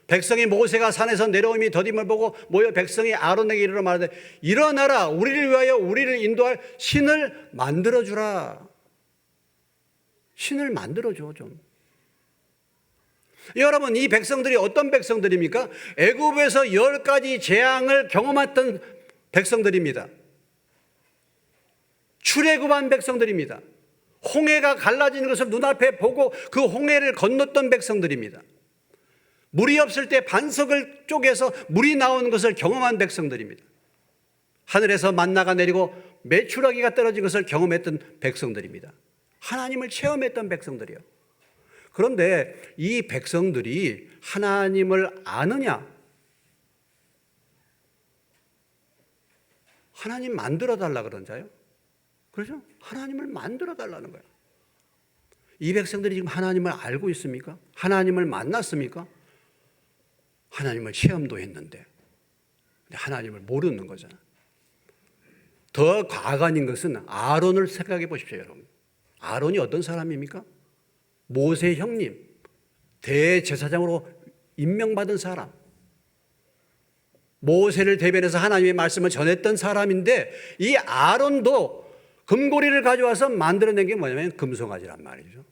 백성이 모세가 산에서 내려오니 더딤을 보고 모여 백성이 아론에게 이르러 말하되 일어나라, 우리를 위하여 우리를 인도할 신을 만들어주라. 신을 만들어줘 좀. 여러분, 이 백성들이 어떤 백성들입니까? 애굽에서 10가지 재앙을 경험했던 백성들입니다. 출애굽한 백성들입니다. 홍해가 갈라지는 것을 눈앞에 보고 그 홍해를 건넜던 백성들입니다. 물이 없을 때 반석을 쪼개서 물이 나오는 것을 경험한 백성들입니다. 하늘에서 만나가 내리고 메추라기가 떨어진 것을 경험했던 백성들입니다. 하나님을 체험했던 백성들이요. 그런데 이 백성들이 하나님을 아느냐? 하나님 만들어 달라 그런자요? 그렇죠? 하나님을 만들어 달라는 거예요. 이 백성들이 지금 하나님을 알고 있습니까? 하나님을 만났습니까? 하나님을 체험도 했는데 하나님을 모르는 거잖아요. 더 과간인 것은 아론을 생각해 보십시오, 여러분. 아론이 어떤 사람입니까? 모세 형님, 대제사장으로 임명받은 사람. 모세를 대변해서 하나님의 말씀을 전했던 사람인데 이 아론도 금고리를 가져와서 만들어낸 게 뭐냐면 금송아지란 말이죠.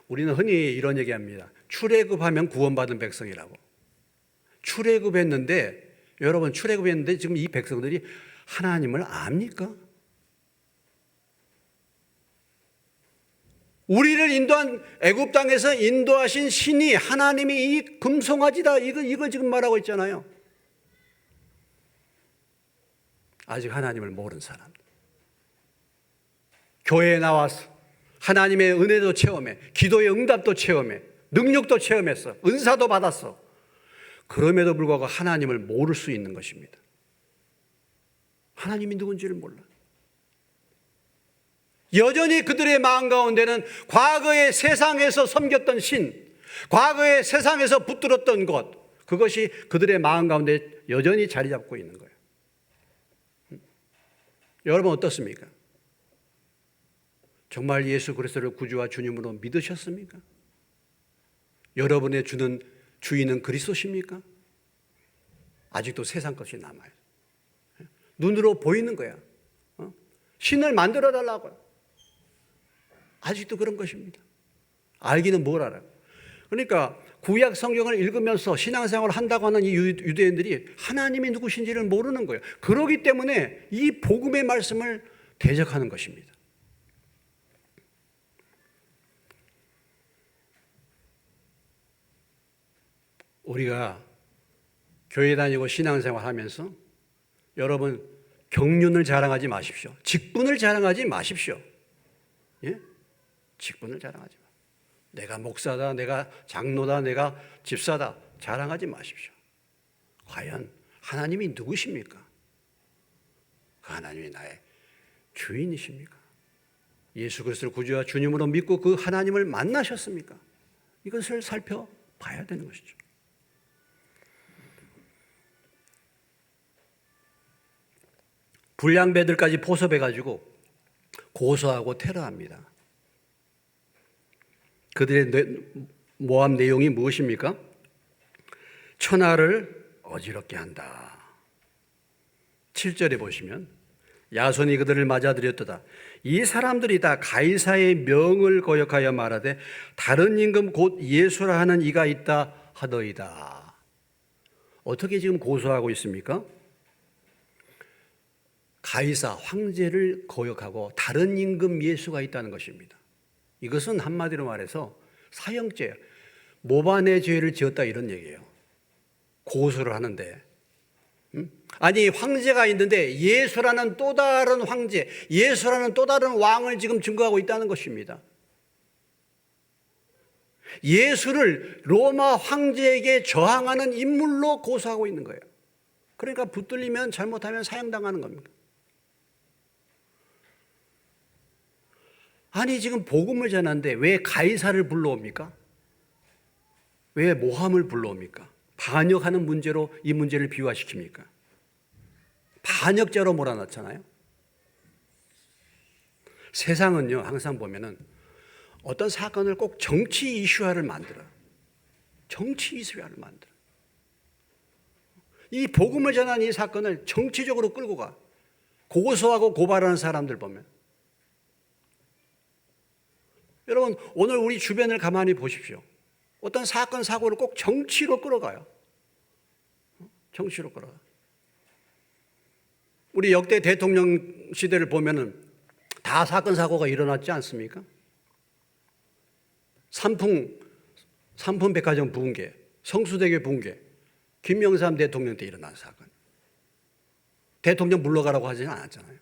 우리는 흔히 이런 얘기합니다. 출애굽하면 구원받은 백성이라고. 출애굽했는데 여러분 출애굽했는데 지금 이 백성들이 하나님을 압니까? 우리를 인도한 애굽 땅에서 인도하신 신이 하나님이 이 금송아지다 이거 지금 말하고 있잖아요. 아직 하나님을 모르는 사람. 교회에 나와서 하나님의 은혜도 체험해, 기도의 응답도 체험해, 능력도 체험했어, 은사도 받았어. 그럼에도 불구하고 하나님을 모를 수 있는 것입니다. 하나님이 누군지를 몰라. 여전히 그들의 마음 가운데는 과거의 세상에서 섬겼던 신, 과거의 세상에서 붙들었던 것, 그것이 그들의 마음 가운데 여전히 자리 잡고 있는 거예요. 여러분 어떻습니까? 정말 예수 그리스도를 구주와 주님으로 믿으셨습니까? 여러분의 주인은 그리스도십니까? 아직도 세상 것이 남아요. 눈으로 보이는 거야. 신을 만들어 달라고요. 아직도 그런 것입니다. 알기는 뭘 알아요? 그러니까 구약 성경을 읽으면서 신앙생활을 한다고 하는 이 유대인들이 하나님이 누구신지를 모르는 거예요. 그렇기 때문에 이 복음의 말씀을 대적하는 것입니다. 우리가 교회 다니고 신앙생활 하면서 여러분 경륜을 자랑하지 마십시오. 직분을 자랑하지 마십시오. 예? 직분을 자랑하지 마. 내가 목사다, 내가 장로다, 내가 집사다 자랑하지 마십시오. 과연 하나님이 누구십니까? 그 하나님이 나의 주인이십니까? 예수 그리스도를 구주와 주님으로 믿고 그 하나님을 만나셨습니까? 이것을 살펴봐야 되는 것이죠. 불량배들까지 포섭해가지고 고소하고 테러합니다. 그들의 모함 내용이 무엇입니까? 천하를 어지럽게 한다. 7절에 보시면 야손이 그들을 맞아들였도다. 이 사람들이 다 가이사의 명을 거역하여 말하되 다른 임금 곧 예수라 하는 이가 있다 하더이다. 어떻게 지금 고소하고 있습니까? 가이사 황제를 거역하고 다른 임금 예수가 있다는 것입니다. 이것은 한마디로 말해서 사형죄, 모반의 죄를 지었다 이런 얘기예요. 고소를 하는데 아니 황제가 있는데 예수라는 또 다른 황제, 예수라는 또 다른 왕을 지금 증거하고 있다는 것입니다. 예수를 로마 황제에게 저항하는 인물로 고소하고 있는 거예요. 그러니까 붙들리면 잘못하면 사형당하는 겁니다. 아니 지금 복음을 전하는데 왜 가이사를 불러옵니까? 왜 모함을 불러옵니까? 반역하는 문제로 이 문제를 비화시킵니까? 반역자로 몰아넣잖아요. 세상은요 항상 보면은 어떤 사건을 꼭 정치 이슈화를 만들어요. 정치 이슈화를 만들어요. 이 복음을 전한 이 사건을 정치적으로 끌고 가. 고소하고 고발하는 사람들 보면 여러분 오늘 우리 주변을 가만히 보십시오. 어떤 사건 사고를 꼭 정치로 끌어가요. 정치로 끌어가. 우리 역대 대통령 시대를 보면은 다 사건 사고가 일어났지 않습니까? 삼풍백화점 붕괴, 성수대교 붕괴, 김영삼 대통령 때 일어난 사건. 대통령 물러가라고 하지는 않았잖아요.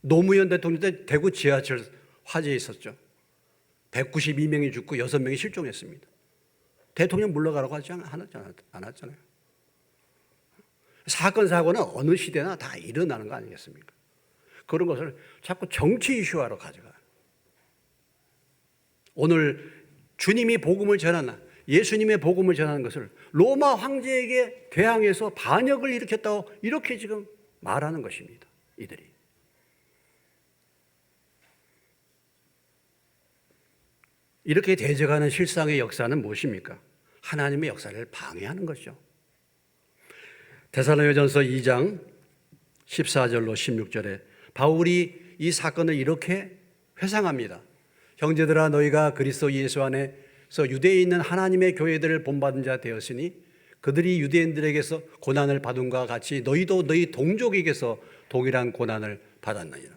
노무현 대통령 때 대구 지하철 화재 있었죠. 192명이 죽고 6명이 실종했습니다. 대통령 물러가라고 하지 않았잖아요. 사건 사고는 어느 시대나 다 일어나는 거 아니겠습니까? 그런 것을 자꾸 정치 이슈화로 가져가요. 오늘 주님이 복음을 전하나 예수님의 복음을 전하는 것을 로마 황제에게 대항해서 반역을 일으켰다고 이렇게 지금 말하는 것입니다. 이들이. 이렇게 대적하는 실상의 역사는 무엇입니까? 하나님의 역사를 방해하는 것이죠. 데살로니가전서 2장 14절로 16절에 바울이 이 사건을 이렇게 회상합니다. 형제들아 너희가 그리스도 예수 안에서 유대에 있는 하나님의 교회들을 본받은 자 되었으니 그들이 유대인들에게서 고난을 받은 것과 같이 너희도 너희 동족에게서 동일한 고난을 받았느니라.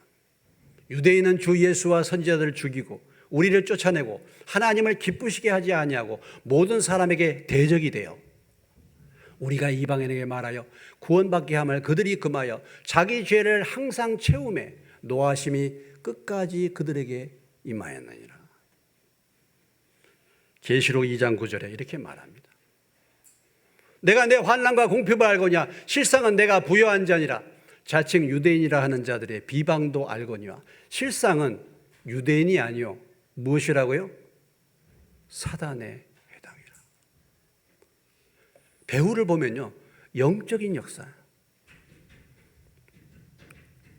유대인은 주 예수와 선지자들을 죽이고 우리를 쫓아내고 하나님을 기쁘시게 하지 아니하고 모든 사람에게 대적이 되어 우리가 이방인에게 말하여 구원받게 함을 그들이 금하여 자기 죄를 항상 채우매 노하심이 끝까지 그들에게 임하였느니라. 계시록 2장 9절에 이렇게 말합니다. 내가 내 환난과 공핍을 알거냐 실상은 내가 부여한 자니라. 자칭 유대인이라 하는 자들의 비방도 알거니와 실상은 유대인이 아니요 무엇이라고요? 사단의 해당이라. 배후를 보면요 영적인 역사,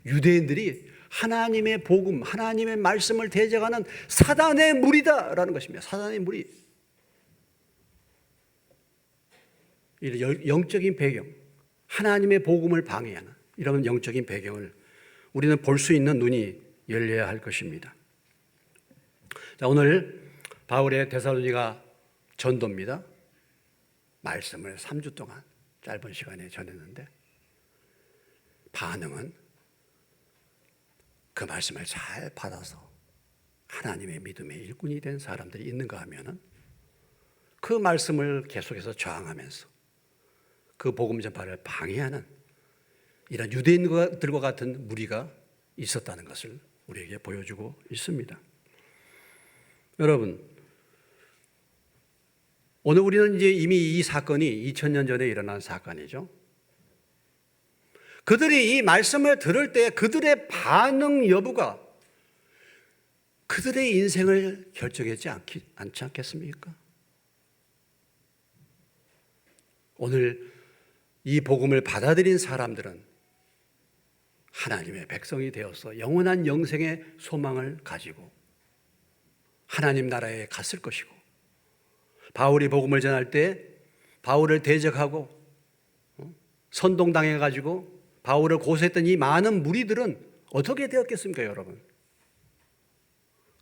유대인들이 하나님의 복음, 하나님의 말씀을 대적하는 사단의 무리다라는 것입니다. 사단의 무리. 이 영적인 배경, 하나님의 복음을 방해하는 이런 영적인 배경을 우리는 볼 수 있는 눈이 열려야 할 것입니다. 자, 오늘 바울의 데살로니가 전도입니다. 말씀을 3주 동안 짧은 시간에 전했는데 반응은 그 말씀을 잘 받아서 하나님의 믿음의 일꾼이 된 사람들이 있는가 하면은 그 말씀을 계속해서 저항하면서 그 복음 전파를 방해하는 이런 유대인들과 같은 무리가 있었다는 것을 우리에게 보여주고 있습니다. 여러분, 오늘 우리는 이제 이미 이 사건이 2000년 전에 일어난 사건이죠. 그들이 이 말씀을 들을 때 그들의 반응 여부가 그들의 인생을 결정하지 않지 않겠습니까? 오늘 이 복음을 받아들인 사람들은 하나님의 백성이 되어서 영원한 영생의 소망을 가지고 하나님 나라에 갔을 것이고 바울이 복음을 전할 때 바울을 대적하고 선동당해가지고 바울을 고소했던 이 많은 무리들은 어떻게 되었겠습니까, 여러분?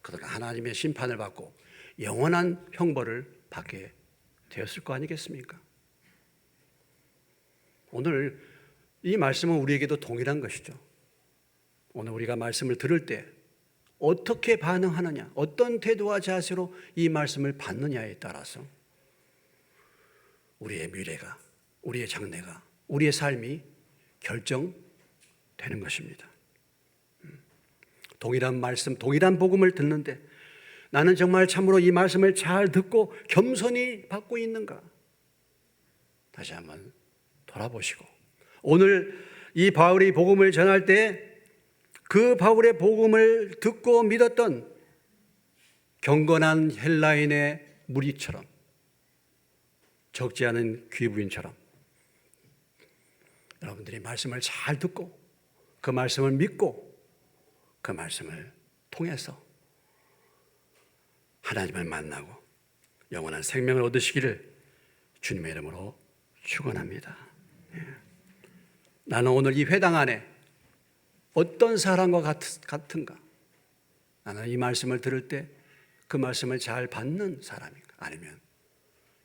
그들은 하나님의 심판을 받고 영원한 형벌을 받게 되었을 거 아니겠습니까? 오늘 이 말씀은 우리에게도 동일한 것이죠. 오늘 우리가 말씀을 들을 때 어떻게 반응하느냐, 어떤 태도와 자세로 이 말씀을 받느냐에 따라서 우리의 미래가, 우리의 장래가, 우리의 삶이 결정되는 것입니다. 동일한 말씀, 동일한 복음을 듣는데 나는 정말 참으로 이 말씀을 잘 듣고 겸손히 받고 있는가? 다시 한번 돌아보시고 오늘 이 바울이 복음을 전할 때 그 바울의 복음을 듣고 믿었던 경건한 헬라인의 무리처럼 적지 않은 귀부인처럼 여러분들이 말씀을 잘 듣고 그 말씀을 믿고 그 말씀을 통해서 하나님을 만나고 영원한 생명을 얻으시기를 주님의 이름으로 축원합니다. 나는 오늘 이 회당 안에 어떤 사람과 같은가? 나는 이 말씀을 들을 때 그 말씀을 잘 받는 사람인가? 아니면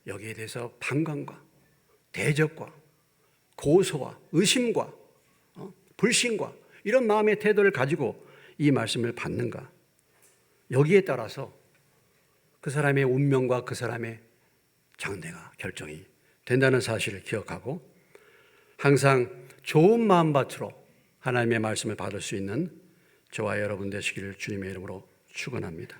여기에 대해서 반감과 대적과 고소와 의심과 불신과 이런 마음의 태도를 가지고 이 말씀을 받는가? 여기에 따라서 그 사람의 운명과 그 사람의 장래가 결정이 된다는 사실을 기억하고 항상 좋은 마음밭으로 하나님의 말씀을 받을 수 있는 저와 여러분 되시기를 주님의 이름으로 축원합니다.